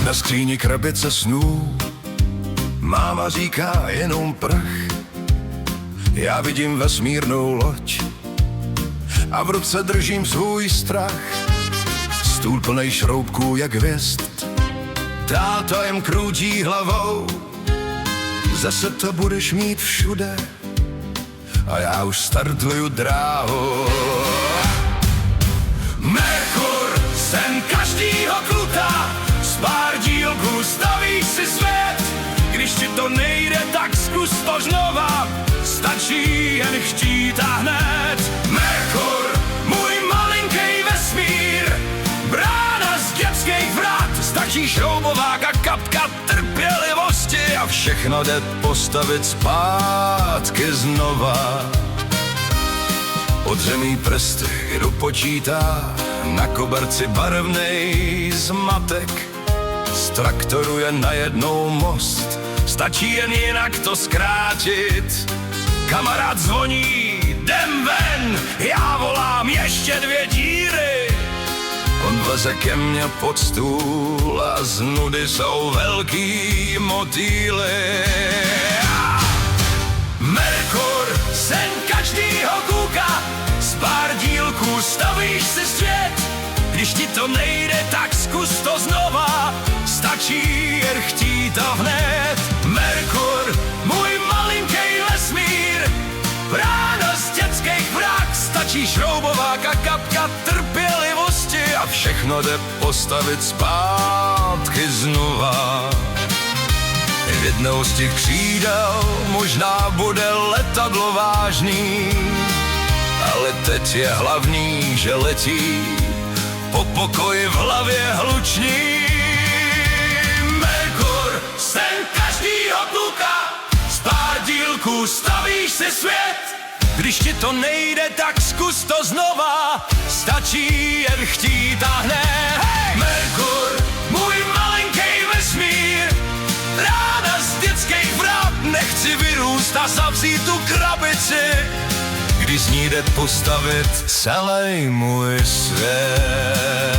Na skříni krabice snů máma říká jenom prach. Já vidím vesmírnou loď a v ruce držím svůj strach. Stůl plnej šroubků jak hvězd, táta jen krůtí hlavou. Zase to budeš mít všude a já už startuju dráhou. Merkur, sen každýho kluka, z pár dílků stavíš si svět. Když ti to nejde, tak zkus to znova, stačí jen chtít a hned. Merkur, můj malinký vesmír, brána z dětských vrat, stačí šroubovák a kapka trpělivosti a všechno jde postavit zpátky znova. Od zemí prsty jdu počítá, na koberci barevnej zmatek. Z traktoru je najednou most, stačí jen jinak to zkrátit. Kamarád zvoní, jdem ven, já volám ještě 2 díry. On vleze ke mně pod stůl a z nudy jsou velký motýly. Merkur, sen každýho kůka, z pár dílků stavíš si svět. Když ti to nejde, tak zkus to znova, stačí jen chtít a hned. Merkur, můj malinký vesmír, brána z dětských vrat, stačí šroubovák a kapka trpělivosti a všechno jde postavit zpátky znova. V jednou z těch křídel možná bude letadlo vážný, ale teď je hlavní, že letí po pokoji v hlavě hluční. Merkur, sen každýho kluka, z pár dílků stavíš si svět. Když ti to nejde, tak zkus to znova, stačí jen chtít a hned. Hey! Merkur, můj malinký vesmír, rána z dětských vrat, nechci vyrůst a zavřít tu krabici, když z ní jde postavit celý můj svět.